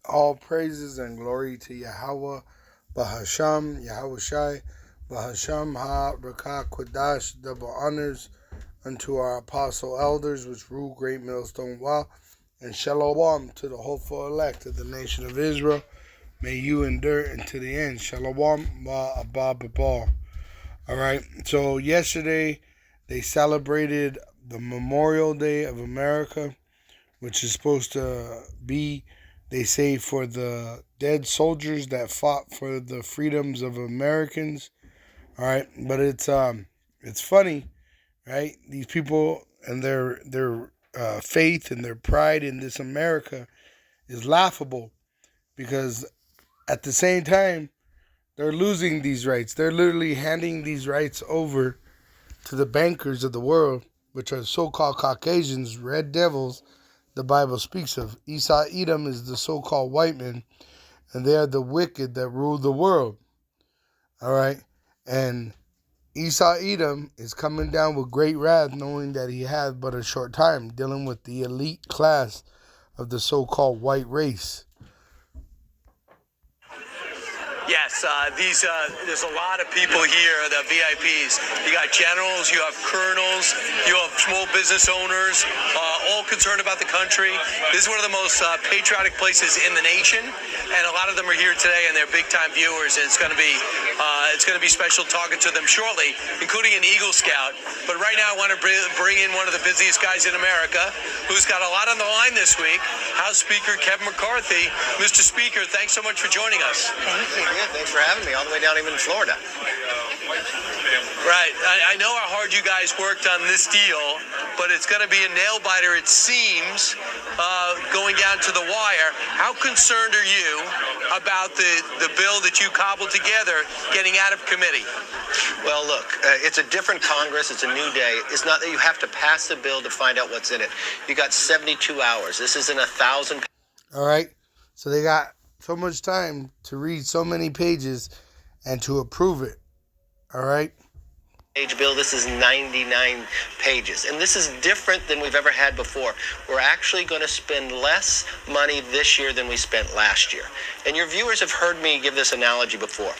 All praises and glory to Yahweh, Bahasham, Yahweh Shai, Bahasham Ha Rakah Kodash, double honors unto our apostle elders which rule great millstone wall, and shalom to the hopeful elect of the nation of Israel. May you endure unto the end. Shalom Abba. Alright, so yesterday they celebrated the Memorial Day of America, which is supposed to be, they say, for the dead soldiers that fought for the freedoms of Americans. All right, but it's funny, right? These people and their faith and their pride in this America is laughable, because at the same time they're losing these rights. They're literally handing these rights over to the bankers of the world, which are so-called Caucasians, red devils, the Bible speaks of. Esau Edom is the so-called white men, and they are the wicked that rule the world. All right? And Esau Edom is coming down with great wrath, knowing that he had but a short time, dealing with the elite class of the so-called white race. Yes, there's a lot of people here, the VIPs. You got generals, you have colonels, you have small business owners, all concerned about the country. This is one of the most patriotic places in the nation, and a lot of them are here today, and they're big-time viewers. And it's going to be special talking to them shortly, including an Eagle Scout. But right now, I want to bring in one of the busiest guys in America, who's got a lot on the line this week. House Speaker Kevin McCarthy. Mr. Speaker, thanks so much for joining us. Thank you. Yeah, thanks for having me all the way down even in Florida. Right. I know how hard you guys worked on this deal, but it's going to be a nail-biter, it seems, going down to the wire. How concerned are you about the bill that you cobbled together getting out of committee? Well, look, it's a different Congress. It's a new day. It's not that you have to pass the bill to find out what's in it. You got 72 hours. This isn't 1,000. All right. So they got so much time to read so many pages and to approve it. All right. Page bill. This is 99 pages, and this is different than we've ever had before. We're actually going to spend less money this year than we spent last year. And your viewers have heard me give this analogy before.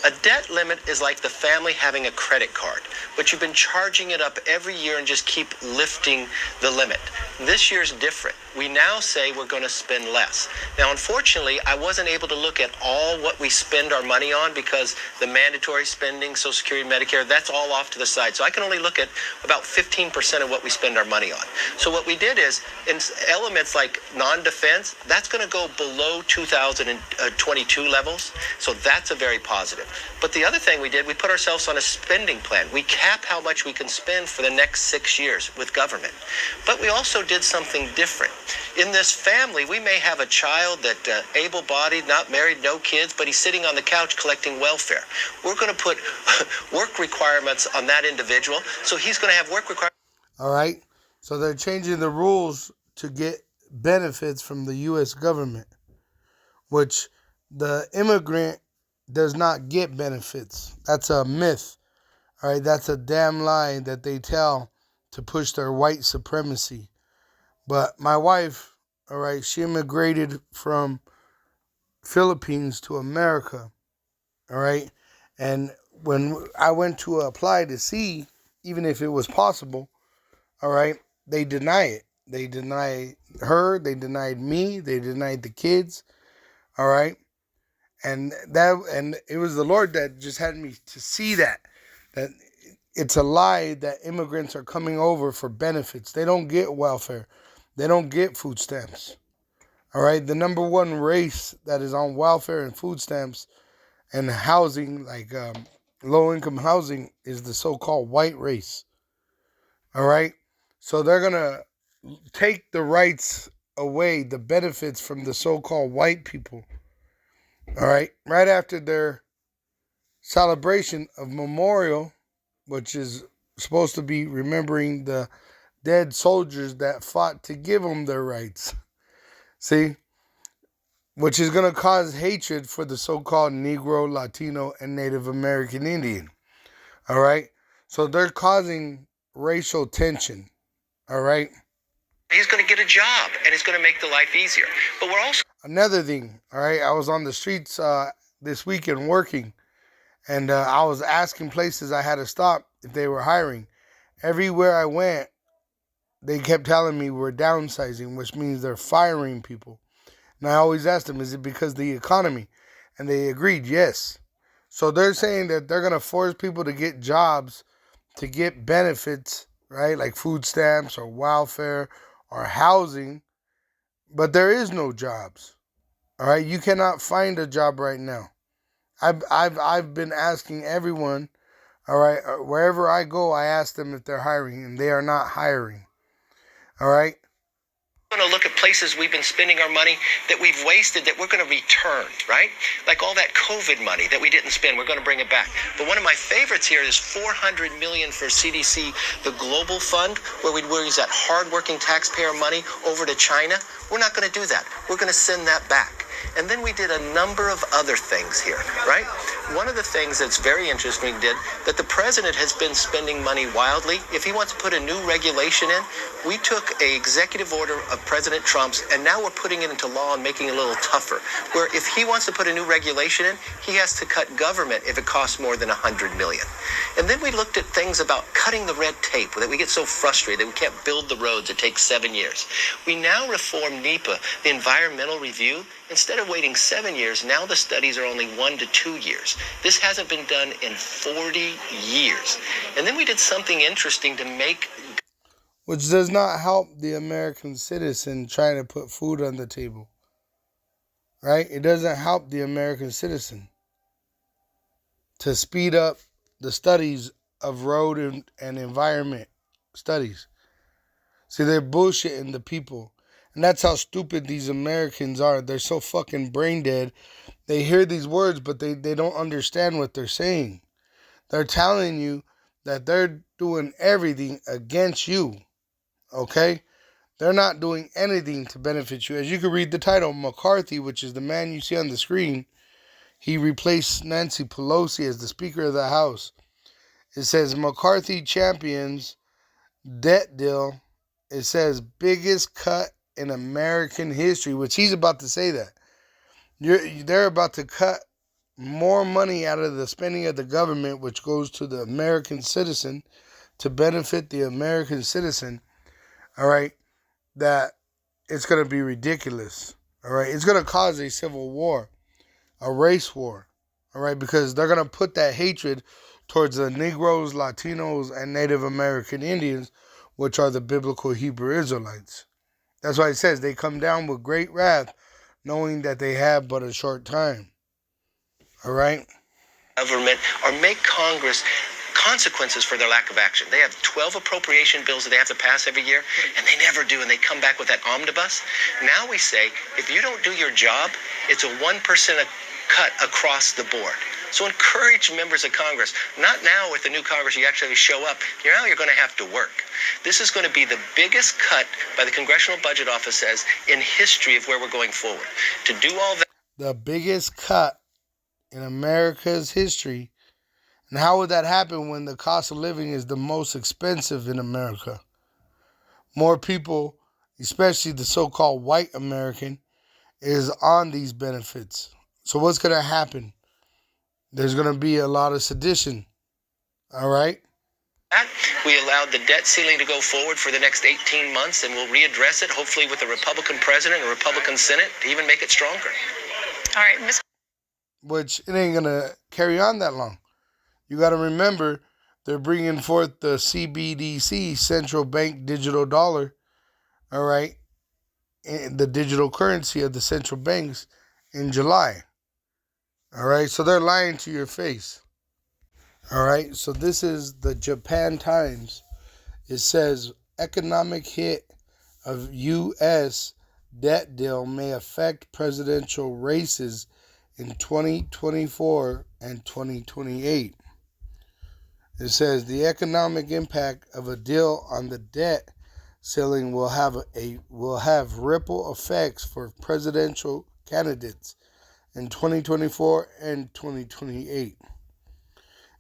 A debt limit is like the family having a credit card, but you've been charging it up every year and just keep lifting the limit. This year's different. We now say we're going to spend less. Now, unfortunately, I wasn't able to look at all what we spend our money on, because the mandatory spending, Social Security, Medicare, that's all off to the side. So I can only look at about 15% of what we spend our money on. So what we did is, in elements like non-defense, that's going to go below 2022 levels. So that's a very positive. But the other thing we did, we put ourselves on a spending plan. We cap how much we can spend for the next 6 years with government. But we also did something different. In this family, we may have a child that able-bodied, not married, no kids, but he's sitting on the couch collecting welfare. We're going to put work requirements on that individual, so he's going to have work requirements. All right. So they're changing the rules to get benefits from the U.S. government, which the immigrant does not get benefits. That's a myth. All right. That's a damn lie that they tell to push their white supremacy. But my wife, all right, she immigrated from Philippines to America, all right? And when I went to apply to see, even if it was possible, all right, they deny it. They denied her, they denied me, they denied the kids, all right? And it was the Lord that just had me to see that it's a lie that immigrants are coming over for benefits. They don't get welfare. They don't get food stamps. All right. The number one race that is on welfare and food stamps and housing, like low-income housing, is the so-called white race. All right. So they're going to take the rights away, the benefits from the so-called white people. All right. Right after their celebration of Memorial, which is supposed to be remembering the dead soldiers that fought to give them their rights. See? Which is going to cause hatred for the so-called Negro, Latino, and Native American Indian. All right? So they're causing racial tension. All right? He's going to get a job, and it's going to make the life easier. But we're also... another thing, all right, I was on the streets this weekend working, and I was asking places I had to stop if they were hiring. Everywhere I went, they kept telling me we're downsizing, which means they're firing people. And I always asked them, is it because of the economy? And they agreed, yes. So they're saying that they're going to force people to get jobs to get benefits, right? Like food stamps or welfare or housing. But there is no jobs. All right. You cannot find a job right now. I've been asking everyone, all right, wherever I go, I ask them if they're hiring, and they are not hiring. All right. We're going to look at places we've been spending our money that we've wasted that we're going to return, right? Like all that COVID money that we didn't spend, we're going to bring it back. But one of my favorites here is $400 million for CDC, the global fund, where we'd use that hardworking taxpayer money over to China. We're not going to do that. We're going to send that back. And then we did a number of other things here, right? One of the things that's very interesting we did, that the president has been spending money wildly. If he wants to put a new regulation in, we took an executive order of President Trump's, and now we're putting it into law and making it a little tougher, where if he wants to put a new regulation in, he has to cut government if it costs more than $100 million. And then we looked at things about cutting the red tape, that we get so frustrated that we can't build the roads. It takes 7 years. We now reform NEPA, the environmental review. Instead of waiting 7 years, now the studies are only 1 to 2 years. This hasn't been done in 40 years. And then we did something interesting to make... Which does not help the American citizen trying to put food on the table. Right? It doesn't help the American citizen to speed up the studies of road and environment studies. See, they're bullshitting the people. And that's how stupid these Americans are. They're so fucking brain dead. They hear these words, but they don't understand what they're saying. They're telling you that they're doing everything against you. Okay? They're not doing anything to benefit you. As you can read the title, McCarthy, which is the man you see on the screen, he replaced Nancy Pelosi as the Speaker of the House. It says McCarthy champions debt deal. It says biggest cut in American history, which he's about to say that. They're about to cut more money out of the spending of the government, which goes to the American citizen, to benefit the American citizen. All right, that it's going to be ridiculous. All right, it's going to cause a civil war, a race war. All right, because they're going to put that hatred towards the Negroes, Latinos, and Native American Indians, which are the biblical Hebrew Israelites. That's why it says they come down with great wrath, knowing that they have but a short time. All right? Government, or make Congress consequences for their lack of action. They have 12 appropriation bills that they have to pass every year, and they never do, and they come back with that omnibus. Now we say, if you don't do your job, it's a 1% cut across the board. So encourage members of Congress, not now with the new Congress, you actually show up. Now you're going to have to work. This is going to be the biggest cut, by the Congressional Budget Office says, in history of where we're going forward. To do all that. The biggest cut in America's history. And how would that happen when the cost of living is the most expensive in America? More people, especially the so-called white American, is on these benefits. So what's going to happen? There's going to be a lot of sedition. All right? We allowed the debt ceiling to go forward for the next 18 months, and we'll readdress it, hopefully with a Republican president and a Republican Senate, to even make it stronger. All right, Ms. Which it ain't going to carry on that long. You got to remember, they're bringing forth the CBDC, Central Bank Digital Dollar, all right, and the digital currency of the central banks in July. All right, so they're lying to your face. All right, so this is the Japan Times. It says, economic hit of U.S. debt deal may affect presidential races in 2024 and 2028. It says the economic impact of a deal on the debt ceiling will have ripple effects for presidential candidates in 2024 and 2028.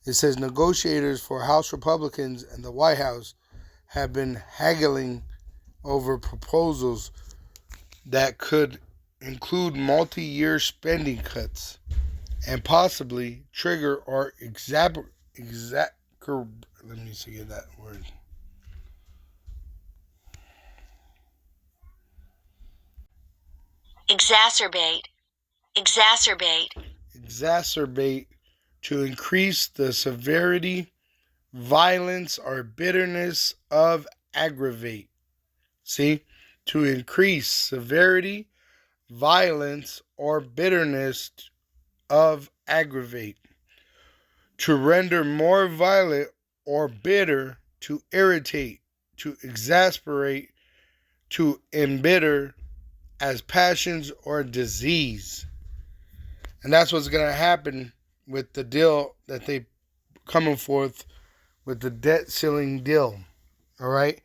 It says negotiators for House Republicans and the White House have been haggling over proposals that could include multi-year spending cuts and possibly trigger or exacerbate to increase the severity, violence, or bitterness of aggravate. See? To increase severity, violence, or bitterness of aggravate. To render more violent or bitter, to irritate, to exasperate, to embitter as passions or disease. And that's what's going to happen with the deal that they coming forth with the debt ceiling deal. All right?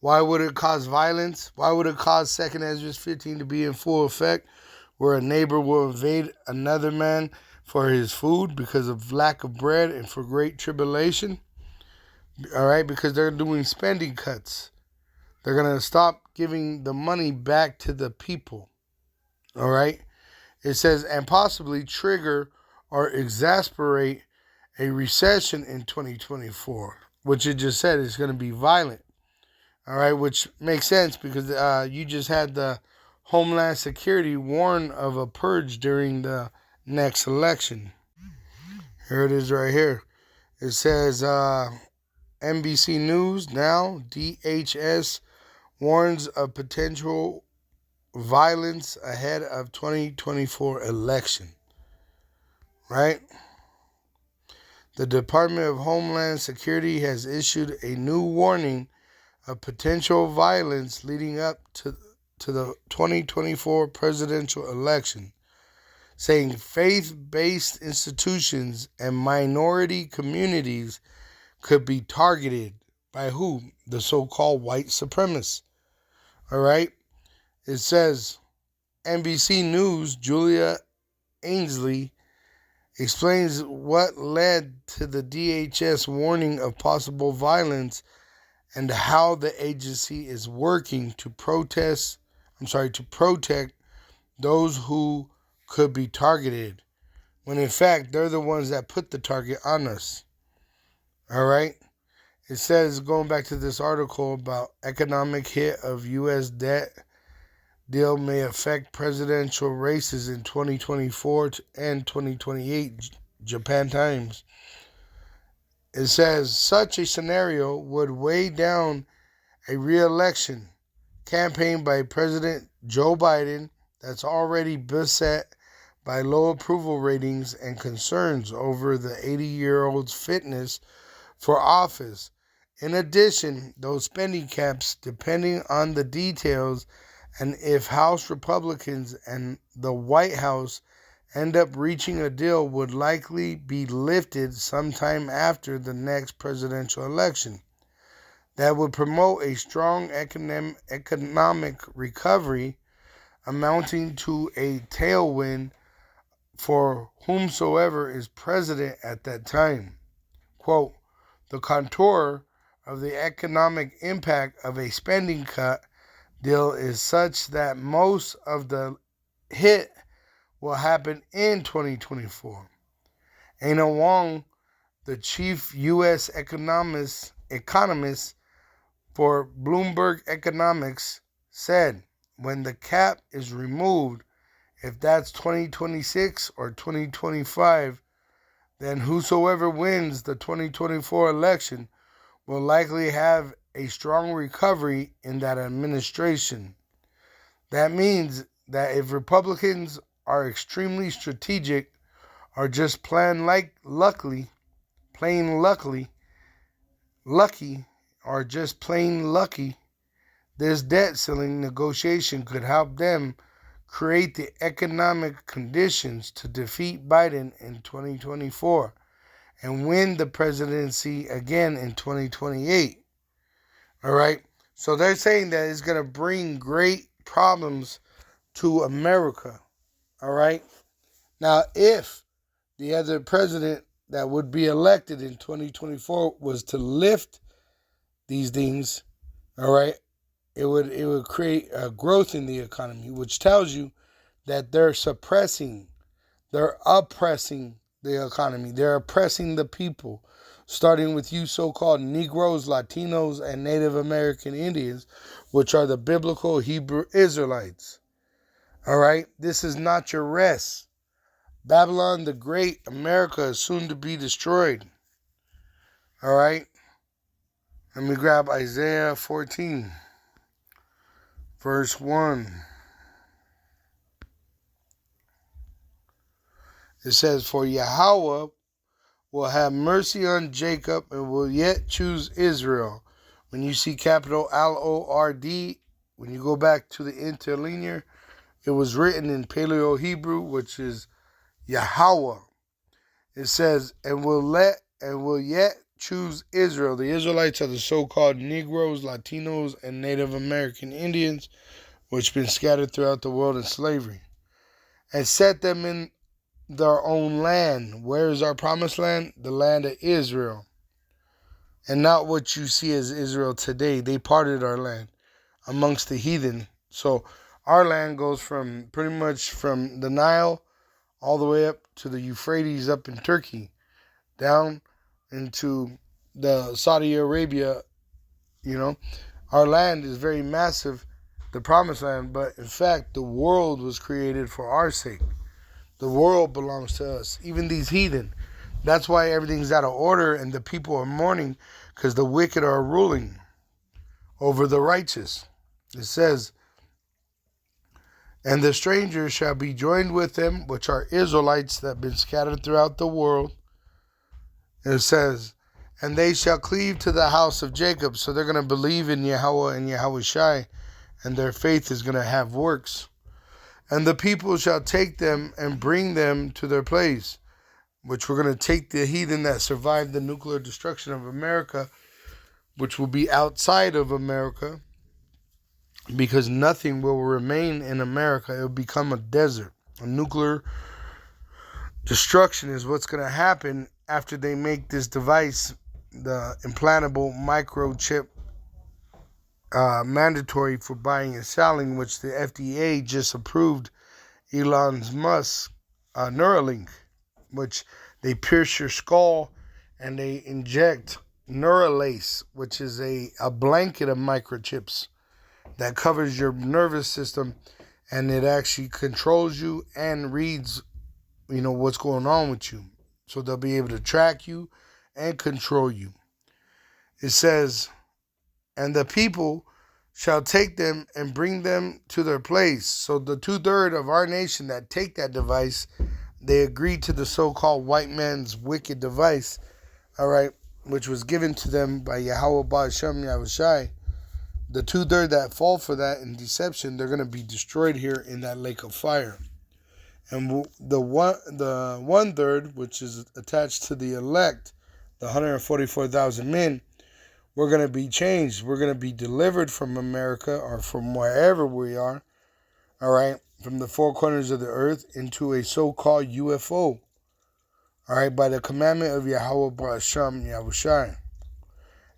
Why would it cause violence? Why would it cause 2 Esdras 15 to be in full effect, where a neighbor will invade another man for his food because of lack of bread and for great tribulation? All right? Because they're doing spending cuts. They're going to stop giving the money back to the people. All right? It says, and possibly trigger or exasperate a recession in 2024, which it just said is going to be violent. All right, which makes sense because you just had the Homeland Security warn of a purge during the next election. Here it is right here. It says NBC News now, DHS warns of potential violence ahead of 2024 election. Right? The Department of Homeland Security has issued a new warning of potential violence leading up to the 2024 presidential election, saying faith-based institutions and minority communities could be targeted by who? The so-called white supremacists. All right? It says, NBC News' Julia Ainsley explains what led to the DHS warning of possible violence and how the agency is working to protect those who could be targeted, when in fact they're the ones that put the target on us. All right? It says, going back to this article about economic hit of U.S. debt deal may affect presidential races in 2024 and 2028, Japan Times. It says, such a scenario would weigh down a re-election campaign by President Joe Biden that's already beset by low approval ratings and concerns over the 80-year-old's fitness for office. In addition, those spending caps, depending on the details and if House Republicans and the White House end up reaching a deal, would likely be lifted sometime after the next presidential election. That would promote a strong economic recovery, amounting to a tailwind for whomsoever is president at that time. Quote, the contour of the economic impact of a spending cut deal is such that most of the hit will happen in 2024. Ana Wong, the chief U.S. economist for Bloomberg Economics, said, when the cap is removed, if that's 2026 or 2025, then whosoever wins the 2024 election will likely have a strong recovery in that administration. That means that if Republicans are extremely strategic or just lucky, this debt ceiling negotiation could help them create the economic conditions to defeat Biden in 2024 and win the presidency again in 2028. All right? So they're saying that it's going to bring great problems to America. All right? Now, if the other president that would be elected in 2024 was to lift these things, all right, it would create a growth in the economy, which tells you that they're suppressing, they're oppressing the economy, they're oppressing the people, starting with you so-called Negroes, Latinos, and Native American Indians, which are the biblical Hebrew Israelites. All right? This is not your rest. Babylon the Great, America, is soon to be destroyed. All right? Let me grab Isaiah 14, verse 1. It says, "For Yahweh will have mercy on Jacob and will yet choose Israel." When you see capital Lord, when you go back to the interlinear, it was written in Paleo Hebrew, which is Yahweh. It says, and will yet choose Israel. The Israelites are the so-called Negroes, Latinos, and Native American Indians, which have been scattered throughout the world in slavery, and set them in their own land. Where is our promised land? The land of Israel. And not what you see as Israel today. They parted our land amongst the heathen. So our land goes from pretty much from the Nile all the way up to the Euphrates up in Turkey, down into the Saudi Arabia. Our land is very massive, the promised land, but in fact the world was created for our sake. The world belongs to us, even these heathen. That's why everything's out of order and the people are mourning, because the wicked are ruling over the righteous. It says, and the strangers shall be joined with them, which are Israelites that have been scattered throughout the world. It says, and they shall cleave to the house of Jacob. So they're going to believe in Yahweh and Yahweh Shai, and their faith is going to have works. And the people shall take them and bring them to their place, which we're going to take the heathen that survived the nuclear destruction of America, which will be outside of America, because nothing will remain in America. It will become a desert. A nuclear destruction is what's going to happen after they make this device, the implantable microchip, mandatory for buying and selling, which the FDA just approved. Elon Musk Neuralink, which they pierce your skull and they inject Neuralace, which is a blanket of microchips that covers your nervous system, and it actually controls you and reads, what's going on with you. So they'll be able to track you and control you. It says, and the people shall take them and bring them to their place. So the 2/3 of our nation that take that device, they agree to the so-called white man's wicked device, all right, which was given to them by Yahweh Ba'Shem Yahushai. The 2/3 that fall for that in deception, they're going to be destroyed here in that lake of fire. And the 1/3, which is attached to the elect, the 144,000 men, we're going to be changed. We're going to be delivered from America or from wherever we are, all right, from the four corners of the earth into a so-called UFO, all right, by the commandment of Yahweh Ba'Shem Yahushai.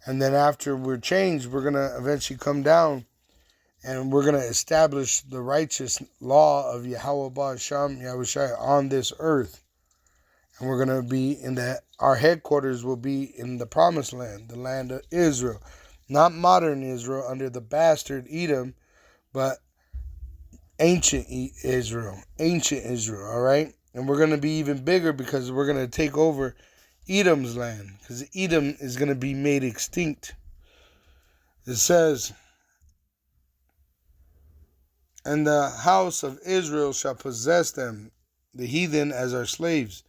And then after we're changed, we're going to eventually come down and we're going to establish the righteous law of Yahweh Ba'Shem Yahushai on this earth. And we're going to be our headquarters will be in the promised land, the land of Israel. Not modern Israel under the bastard Edom, but ancient Israel, all right? And we're going to be even bigger because we're going to take over Edom's land, because Edom is going to be made extinct. It says, and the house of Israel shall possess them, the heathen, as our slaves,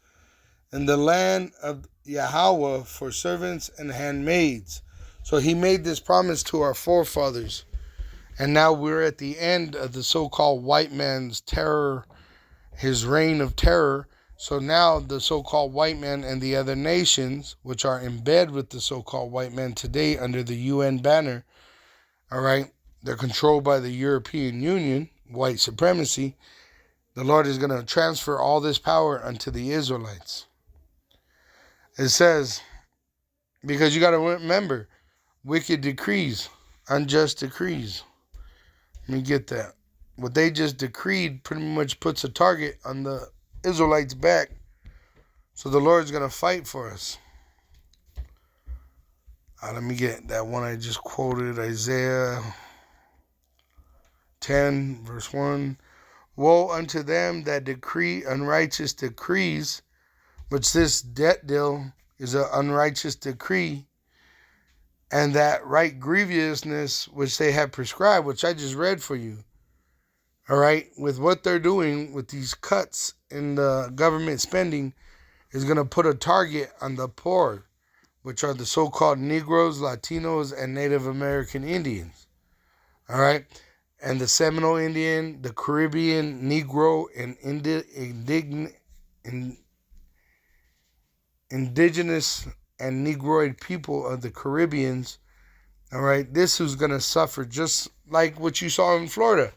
and the land of Yahweh for servants and handmaids. So he made this promise to our forefathers. And now we're at the end of the so-called white man's terror, his reign of terror. So now the so-called white man and the other nations, which are in bed with the so-called white man today under the UN banner, all right, they're controlled by the European Union, white supremacy. The Lord is going to transfer all this power unto the Israelites. It says, because you got to remember, wicked decrees, unjust decrees. Let me get that. what they just decreed pretty much puts a target on the Israelites' back. So the Lord's going to fight for us. Let me get that one I just quoted, Isaiah 10, verse 1. Woe unto them that decree unrighteous decrees, which this debt deal is an unrighteous decree, and that right grievousness which they have prescribed, which I just read for you. All right, with what they're doing with these cuts in the government spending is going to put a target on the poor, which are the so-called Negroes, Latinos, and Native American Indians. All right, and the Seminole Indian, the Caribbean, Negro, and indigenous and Negroid people of the Caribbeans. All right, this is going to suffer just like what you saw in Florida.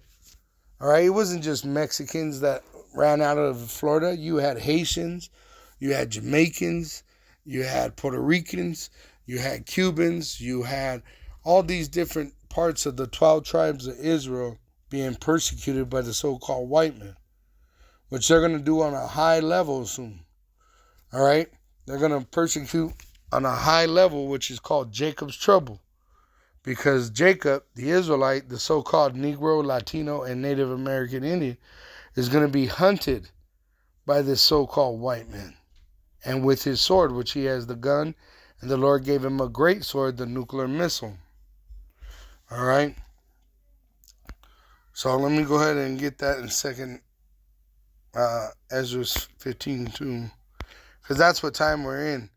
All right, it wasn't just Mexicans that ran out of Florida. You had Haitians, you had Jamaicans, you had Puerto Ricans, you had Cubans, you had all these different parts of the 12 tribes of Israel being persecuted by the so-called white men, which they're going to do on a high level soon. All right, they're going to persecute on a high level, which is called Jacob's trouble. Because Jacob, the Israelite, the so-called Negro, Latino, and Native American Indian, is going to be hunted by this so-called white man. And with his sword, which he has the gun, and the Lord gave him a great sword, the nuclear missile. All right? So let me go ahead and get that in second Esdras 15 too. Because that's what time we're in.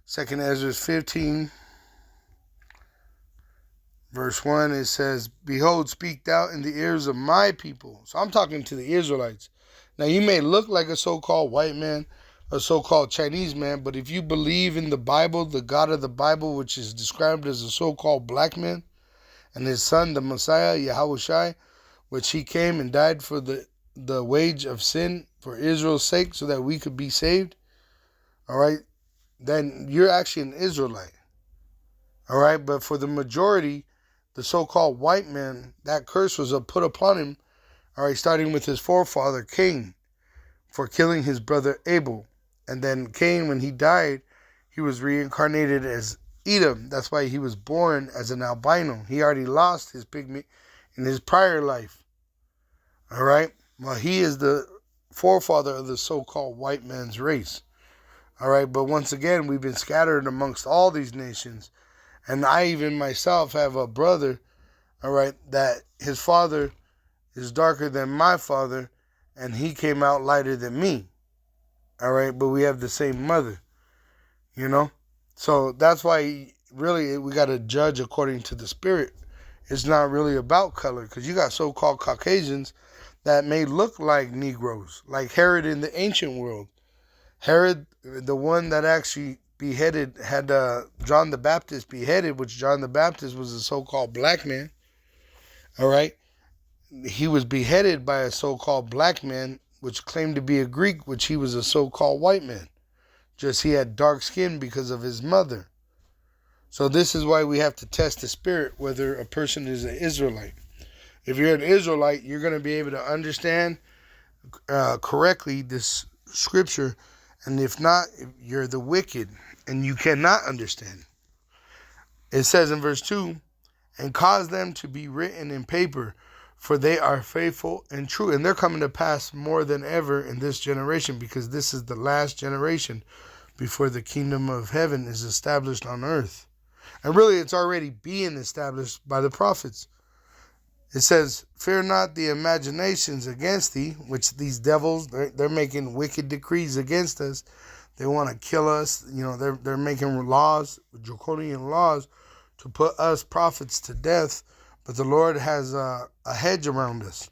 Second Esdras 15. Verse 1, it says, Behold, speak thou in the ears of my people. So I'm talking to the Israelites. Now, you may look like a so-called white man, a so-called Chinese man, but if you believe in the Bible, the God of the Bible, which is described as a so-called black man, and his son, the Messiah, Yahushua, which he came and died for the wage of sin for Israel's sake so that we could be saved, all right, then you're actually an Israelite. All right, but for the majority, the so-called white man, that curse was put upon him, all right, starting with his forefather, Cain, for killing his brother Abel. And then Cain, when he died, he was reincarnated as Edom. That's why he was born as an albino. He already lost his pigment in his prior life. All right? Well, he is the forefather of the so-called white man's race. All right? But once again, we've been scattered amongst all these nations. And I even myself have a brother, all right, that his father is darker than my father, and he came out lighter than me. All right, but we have the same mother, you know? So that's why really we got to judge according to the spirit. It's not really about color, because you got so-called Caucasians that may look like Negroes, like Herod in the ancient world. Herod, the one that actually beheaded, had John the Baptist beheaded, which John the Baptist was a so-called black man. All right. He was beheaded by a so-called black man, which claimed to be a Greek, which he was a so-called white man. Just he had dark skin because of his mother. So this is why we have to test the spirit, whether a person is an Israelite. If you're an Israelite, you're going to be able to understand correctly this scripture. And if not, you're the wicked, and you cannot understand. It says in verse 2, and cause them to be written in paper, for they are faithful and true. And they're coming to pass more than ever in this generation, because this is the last generation before the kingdom of heaven is established on earth. And really, it's already being established by the prophets. It says, fear not the imaginations against thee, which these devils, they're making wicked decrees against us. They want to kill us. You know, they're making laws, draconian laws, to put us prophets to death. But the Lord has a hedge around us.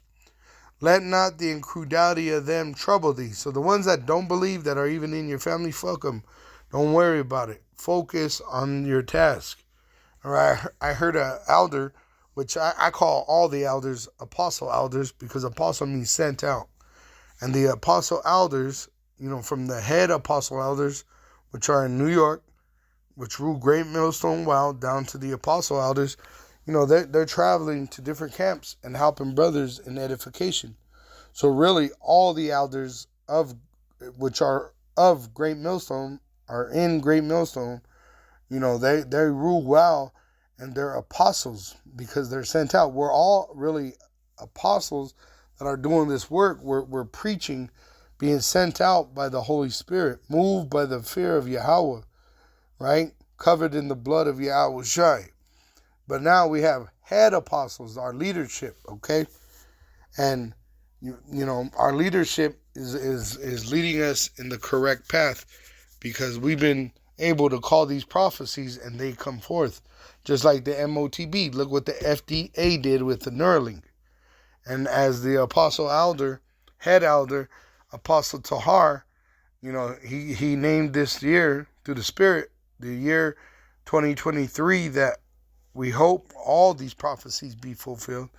Let not the incredulity of them trouble thee. So the ones that don't believe, that are even in your family, fuck them. Don't worry about it. Focus on your task. All right, I heard an elder, which I call all the elders apostle elders, because apostle means sent out. And the apostle elders, you know, from the head apostle elders, which are in New York, which rule Great Millstone Wild, down to the apostle elders, they're traveling to different camps and helping brothers in edification. So really, all the elders which are of Great Millstone are in Great Millstone. They rule well, and they're apostles because they're sent out. We're all really apostles that are doing this work. We're preaching, being sent out by the Holy Spirit, moved by the fear of Yahweh, right? Covered in the blood of Yahweh Shai. But now we have head apostles, our leadership, okay? And our leadership is leading us in the correct path because we've been able to call these prophecies and they come forth. Just like the MOTB. Look what the FDA did with the Neuralink. And as the apostle elder, head elder, Apostle Tahar, he named this year through the Spirit, the year 2023, that we hope all these prophecies be fulfilled.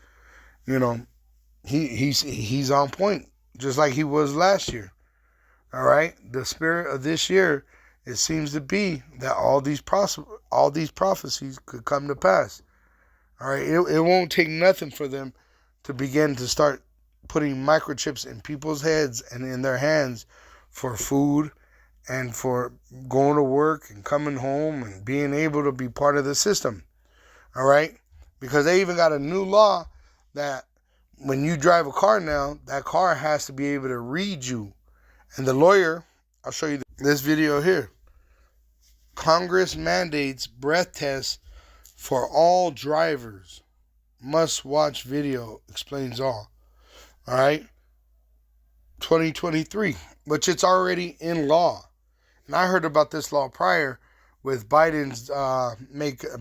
He's on point, just like he was last year. All right, the spirit of this year, it seems to be that all these prophecies could come to pass. All right, it won't take nothing for them to begin to start putting microchips in people's heads and in their hands for food and for going to work and coming home and being able to be part of the system. All right, because they even got a new law that when you drive a car now, that car has to be able to read you. And the lawyer, I'll show you this video here. Congress mandates breath tests for all drivers. Must watch video explains all. All right. 2023, which it's already in law. And I heard about this law prior with Biden's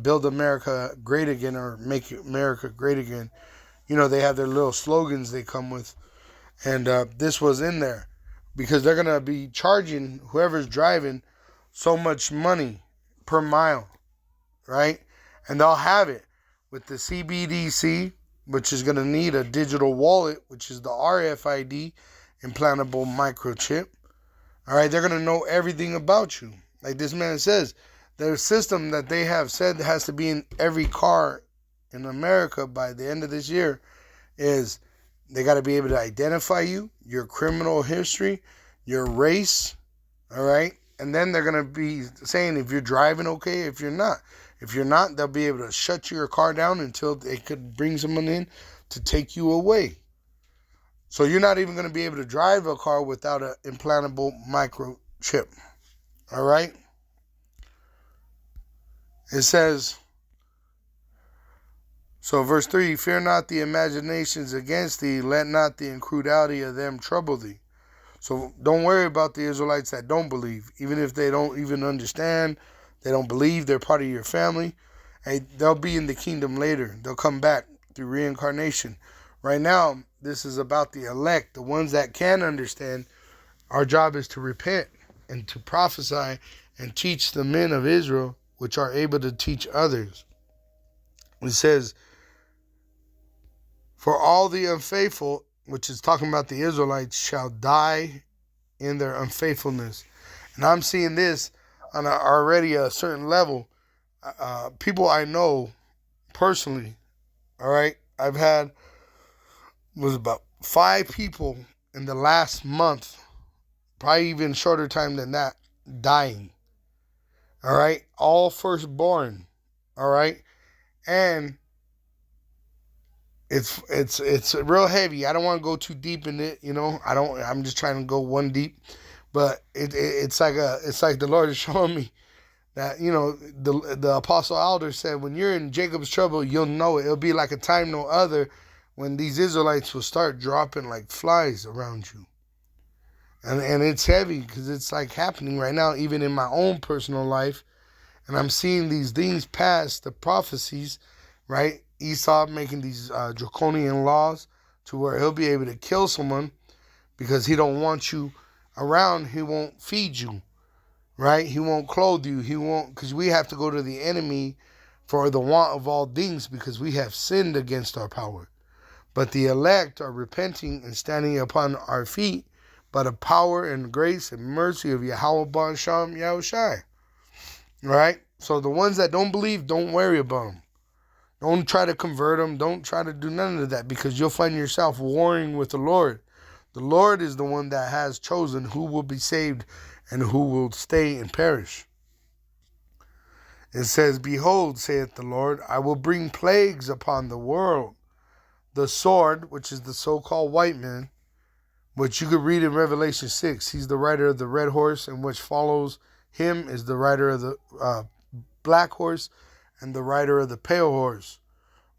Build America Great Again or Make America Great Again. They have their little slogans they come with. And this was in there because they're going to be charging whoever's driving so much money per mile, right? And they'll have it with the CBDC, which is going to need a digital wallet, which is the RFID, implantable microchip. All right, they're going to know everything about you. Like this man says, their system that they have said has to be in every car in America by the end of this year is they got to be able to identify you, your criminal history, your race, all right? And then they're going to be saying if you're driving okay, if you're not. If you're not, they'll be able to shut your car down until they could bring someone in to take you away. So you're not even going to be able to drive a car without an implantable microchip, all right? It says, so verse 3, fear not the imaginations against thee, let not the incredulity of them trouble thee. So don't worry about the Israelites that don't believe, even if they don't even understand, they don't believe, they're part of your family. Hey, they'll be in the kingdom later. They'll come back through reincarnation. Right now, this is about the elect, the ones that can understand. Our job is to repent and to prophesy and teach the men of Israel, which are able to teach others. It says, for all the unfaithful, which is talking about the Israelites, shall die in their unfaithfulness. And I'm seeing this on already a certain level. People I know personally, all right, I've had, was about 5 people in the last month, probably even shorter time than that, dying. All right, all firstborn. All right, and it's real heavy. I don't want to go too deep in it, I'm just trying to go one deep, but it's like the Lord is showing me that the apostle elder said when you're in Jacob's trouble, you'll know it. It'll be like a time no other when these Israelites will start dropping like flies around you, and it's heavy because it's like happening right now, even in my own personal life, and I'm seeing these things past the prophecies, right? Esau making these draconian laws to where he'll be able to kill someone because he don't want you around. He won't feed you, right? He won't clothe you. He won't, because we have to go to the enemy for the want of all things because we have sinned against our power. But the elect are repenting and standing upon our feet by the power and grace and mercy of Yahweh Ba'asham Yahushai. Right? So the ones that don't believe, don't worry about them. Don't try to convert them. Don't try to do none of that, because you'll find yourself warring with the Lord. The Lord is the one that has chosen who will be saved and who will stay and perish. It says, behold, saith the Lord, I will bring plagues upon the world. The sword, which is the so-called white man, which you could read in Revelation 6. He's the rider of the red horse, and which follows him is the rider of the black horse, and the rider of the pale horse,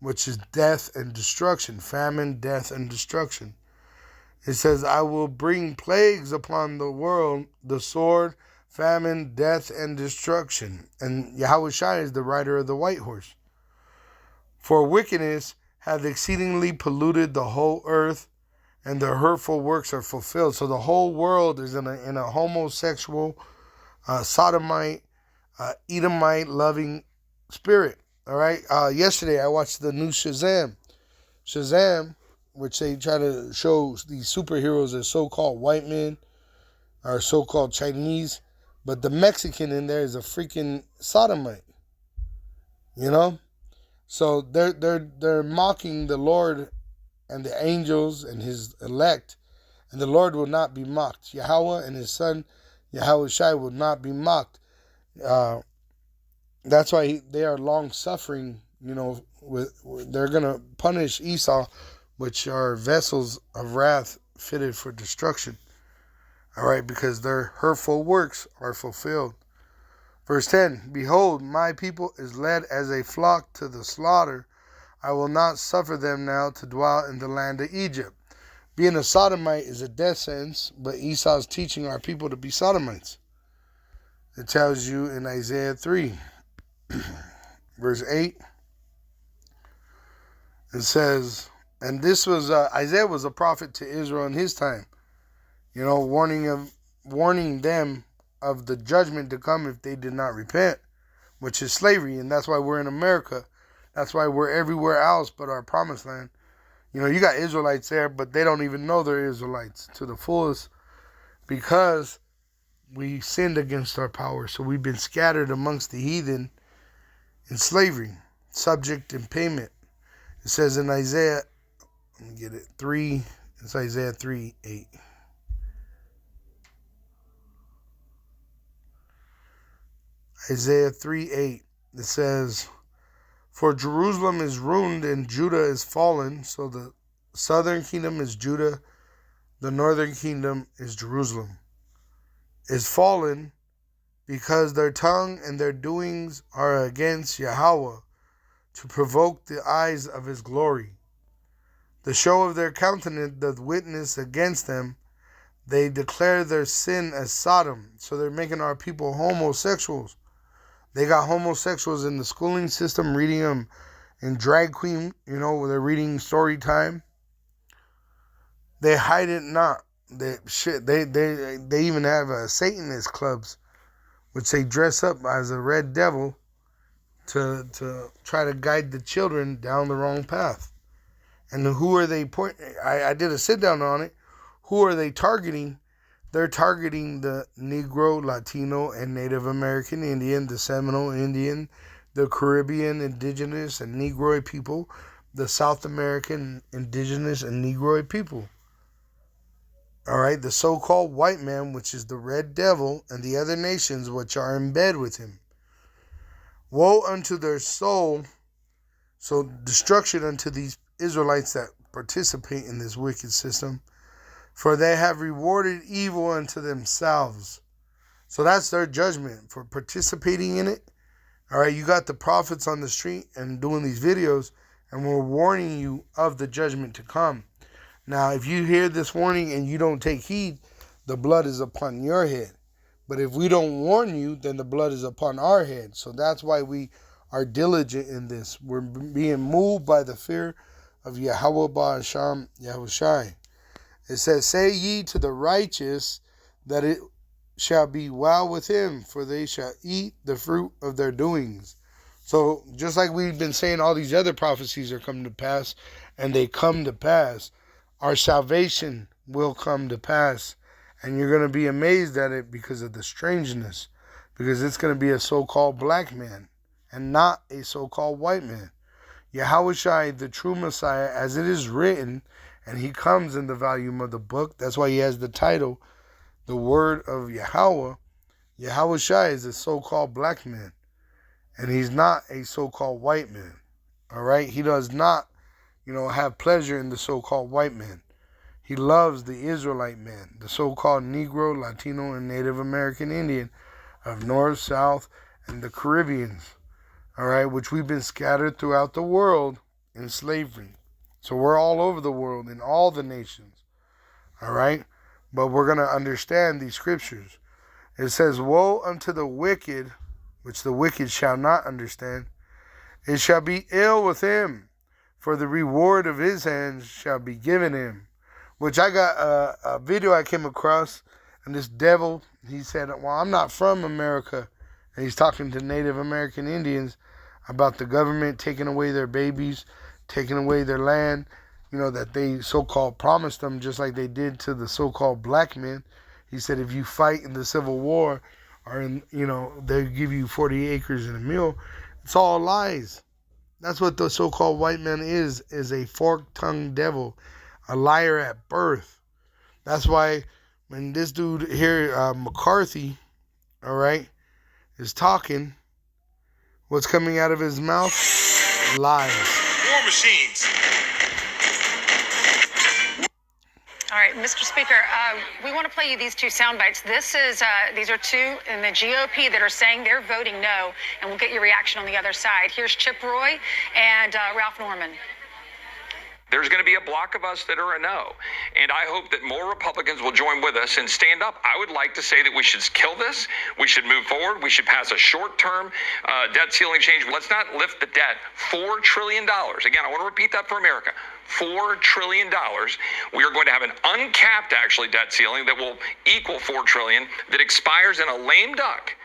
which is death and destruction, famine, death, and destruction. It says, I will bring plagues upon the world, the sword, famine, death, and destruction. And Yahushua is the rider of the white horse. For wickedness hath exceedingly polluted the whole earth, and their hurtful works are fulfilled. So the whole world is in a homosexual, sodomite, Edomite loving spirit. All right. Yesterday I watched the new Shazam, which they try to show these superheroes as so-called white men or so-called Chinese, but the Mexican in there is a freaking sodomite. You know, so they're mocking the Lord and the angels and his elect, and the Lord will not be mocked. Yahweh and his son Yahushua will not be mocked. That's why they are long suffering. You know, they're gonna punish Esau, which are vessels of wrath fitted for destruction. All right, because their hurtful works are fulfilled. Verse 10, behold, my people is led as a flock to the slaughter. I will not suffer them now to dwell in the land of Egypt. Being a sodomite is a death sentence, but Esau is teaching our people to be sodomites. It tells you in Isaiah 3, verse 8, it says, and this was, Isaiah was a prophet to Israel in his time, you know, warning them of the judgment to come if they did not repent, which is slavery. And that's why we're in America. That's why we're everywhere else but our promised land. You know, you got Israelites there, but they don't even know they're Israelites to the fullest, because we sinned against our power. So we've been scattered amongst the heathen in slavery, subject and payment. It says in Isaiah, let me get it, 3, it's Isaiah 3:8. Isaiah 3:8, it says, for Jerusalem is ruined and Judah is fallen. So the southern kingdom is Judah, the northern kingdom is Jerusalem, is fallen, because their tongue and their doings are against Yahweh, to provoke the eyes of his glory. The show of their countenance doth witness against them. They declare their sin as Sodom. So they're making our people homosexuals. They got homosexuals in the schooling system, reading them in drag queen, you know, where they're reading story time. They hide it not. They even have Satanist clubs, which they dress up as a red devil to try to guide the children down the wrong path. And who are they pointing? I did a sit down on it. Who are they targeting? They're targeting the Negro, Latino, and Native American Indian, the Seminole Indian, the Caribbean indigenous and Negroid people, the South American indigenous and Negroid people. All right, the so-called white man, which is the red devil, and the other nations which are in bed with him. Woe unto their soul, so destruction unto these Israelites that participate in this wicked system, for they have rewarded evil unto themselves. So that's their judgment for participating in it. All right, you got the prophets on the street and doing these videos, and we're warning you of the judgment to come. Now, if you hear this warning and you don't take heed, the blood is upon your head. But if we don't warn you, then the blood is upon our head. So that's why we are diligent in this. We're being moved by the fear of Yahweh Ba'asham Yahushai. It says, say ye to the righteous that it shall be well with him, for they shall eat the fruit of their doings. So just like we've been saying, all these other prophecies are coming to pass, and they come to pass. Our salvation will come to pass, and you're going to be amazed at it because of the strangeness, because it's going to be a so-called black man and not a so-called white man. Yahushua, the true Messiah, as it is written, and he comes in the volume of the book. That's why he has the title, the Word of Yahweh. Yahushua is a so-called black man, and he's not a so-called white man. All right? He does not, have pleasure in the so-called white man. He loves the Israelite man, the so-called Negro, Latino, and Native American Indian of North, South, and the Caribbeans, all right, which we've been scattered throughout the world in slavery. So we're all over the world in all the nations, all right? But we're going to understand these scriptures. It says, woe unto the wicked, which the wicked shall not understand. It shall be ill with him, for the reward of his hands shall be given him. Which I got a video I came across, and this devil, he said, well, I'm not from America. And he's talking to Native American Indians about the government taking away their babies, taking away their land, that they so-called promised them, just like they did to the so-called black men. He said, if you fight in the Civil War, or they give you 40 acres and a mule. It's all lies. That's what the so-called white man is a fork-tongued devil, a liar at birth. That's why when this dude here, McCarthy, all right, is talking, what's coming out of his mouth? Lies. War machines. All right, Mr. Speaker, we want to play you these two sound bites. These are two in the GOP that are saying they're voting no, and we'll get your reaction on the other side. Here's Chip Roy and Ralph Norman. There's going to be a block of us that are a no. And I hope that more Republicans will join with us and stand up. I would like to say that we should kill this. We should move forward. We should pass a short-term debt ceiling change. Let's not lift the debt. $4 trillion. Again, I want to repeat that for America. $4 trillion. We are going to have an uncapped, actually, debt ceiling that will equal $4 trillion that expires in a lame duck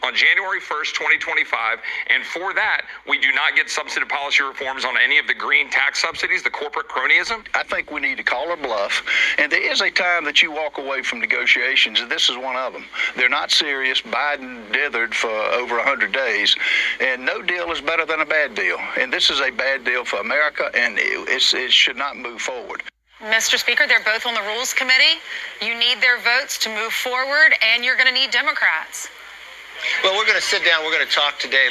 on January 1st, 2025. And for that, we do not get substantive policy reforms on any of the green tax subsidies, the corporate cronyism. I think we need to call a bluff. And there is a time that you walk away from negotiations, and this is one of them. They're not serious. Biden dithered for over 100 days, and no deal is better than a bad deal. And this is a bad deal for America, and it should not move forward. Mr. Speaker, they're both on the Rules Committee. You need their votes to move forward, and you're going to need Democrats. Well, we're going to sit down. We're going to talk today,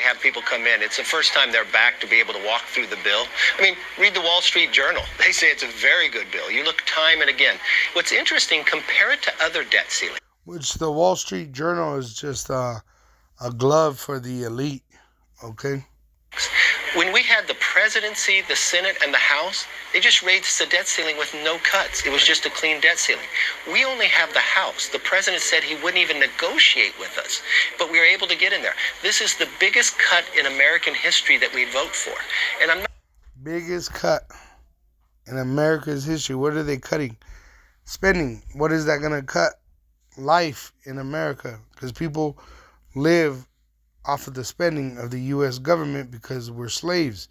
have people come in. It's the first time they're back to be able to walk through the bill. I mean, read the Wall Street Journal. They say it's a very good bill. You look time and again. What's interesting, compare it to other debt ceilings. Which the Wall Street Journal is just a glove for the elite, okay? When we had the presidency, the Senate, and the House, they just raised the debt ceiling with no cuts. It was just a clean debt ceiling. We only have the House. The president said he wouldn't even negotiate with us, but we were able to get in there. This is the biggest cut in American history that we vote for. And I'm not... Biggest cut in America's history. What are they cutting? Spending. What is that going to cut? Life in America. Because people live off of the spending of the U.S. government because we're slaves.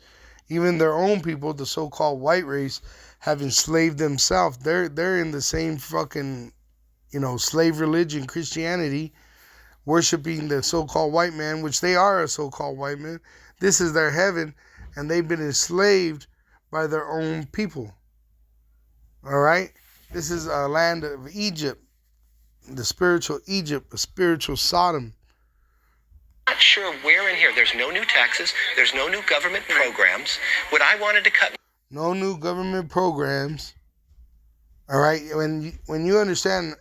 Even their own people, the so-called white race, have enslaved themselves. They're in the same fucking, slave religion, Christianity, worshiping the so-called white man, which they are a so-called white man. This is their heaven, and they've been enslaved by their own people. All right? This is a land of Egypt, the spiritual Egypt, a spiritual Sodom. Not sure where in here. There's no new taxes. There's no new government programs. What I wanted to cut. No new government programs. All right. When you understand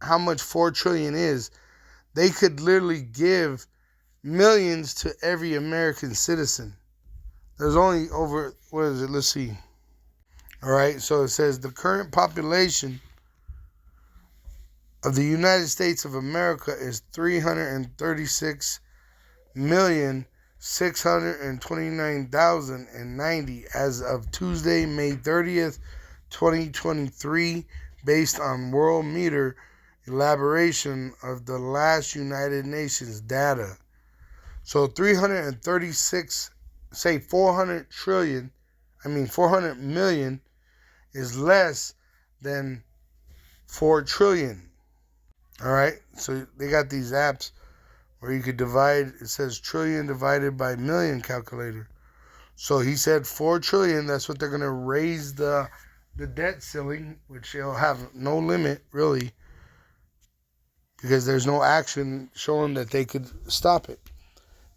how much $4 trillion is, they could literally give millions to every American citizen. There's only over, what is it? Let's see. All right. So it says the current population of the United States of America is 336,629,090 as of Tuesday, May 30th, 2023, based on World Meter elaboration of the last United Nations data. So 400 million is less than 4 trillion. All right, so they got these apps where you could divide. It says trillion divided by million calculator. So he said 4 trillion. That's what they're going to raise the debt ceiling, which they'll have no limit, really, because there's no action showing that they could stop it.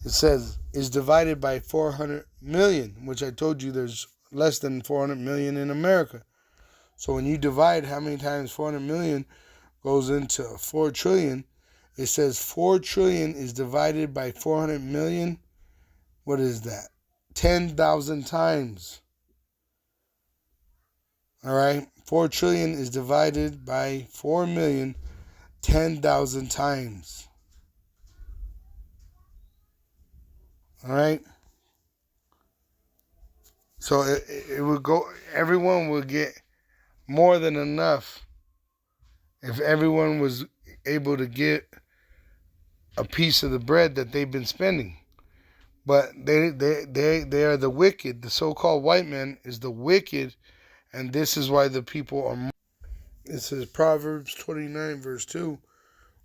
It says is divided by 400 million, which I told you there's less than 400 million in America. So when you divide how many times 400 million goes into 4 trillion, it says 4 trillion is divided by 400 million. What is that? 10,000 times. All right? 4 trillion is divided by 4 million 10,000 times. All right? So it would go, everyone would get more than enough if everyone was able to get a piece of the bread that they've been spending. But they are the wicked. The so-called white man is the wicked, and this is why the people are. It says Proverbs 29 verse 2,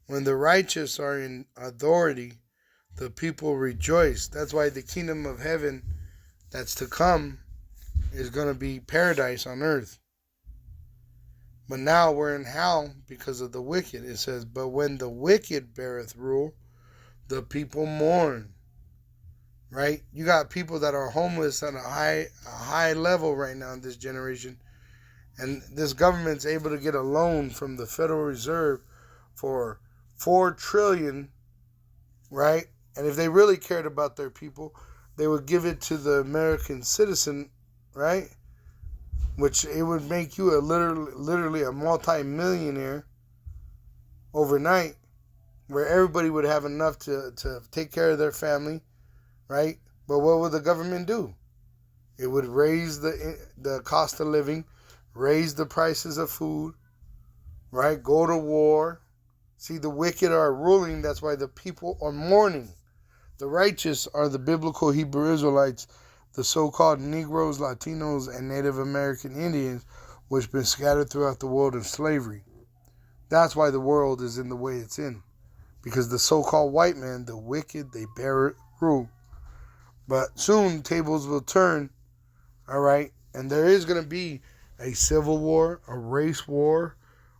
when the righteous are in authority, the people rejoice. That's why the kingdom of heaven that's to come is going to be paradise on earth. But now we're in hell because of the wicked. It says, but when the wicked beareth rule, the people mourn. Right? You got people that are homeless at a high level right now in this generation. And this government's able to get a loan from the Federal Reserve for 4 trillion, right? And if they really cared about their people, they would give it to the American citizen, right? Which it would make you literally a multi-millionaire overnight, where everybody would have enough to take care of their family, right? But what would the government do? It would raise the cost of living, raise the prices of food, right? Go to war. See, the wicked are ruling. That's why the people are mourning. The righteous are the biblical Hebrew Israelites, the so-called Negroes, Latinos, and Native American Indians, which have been scattered throughout the world in slavery. That's why the world is in the way it's in. Because the so-called white man, the wicked, they bear rule. But soon tables will turn, all right? And there is going to be a civil war, a race war,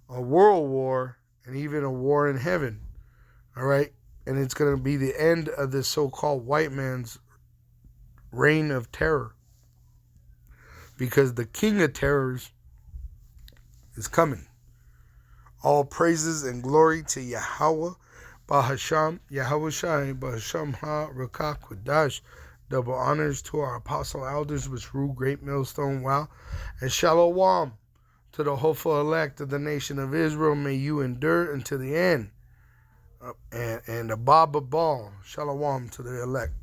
a world war, and even a war in heaven, all right? And it's going to be the end of this so-called white man's reign of terror. Because the king of terrors is coming. All praises and glory to Yahweh, Bahasham, Yahweh Shai, Bahasham Ha, Rakah Kodash. Double honors to our apostle elders which rule Great Millstone Wow. And Shalom to the hopeful elect of the nation of Israel. May you endure until the end. And Abba Baal. Shalom to the elect.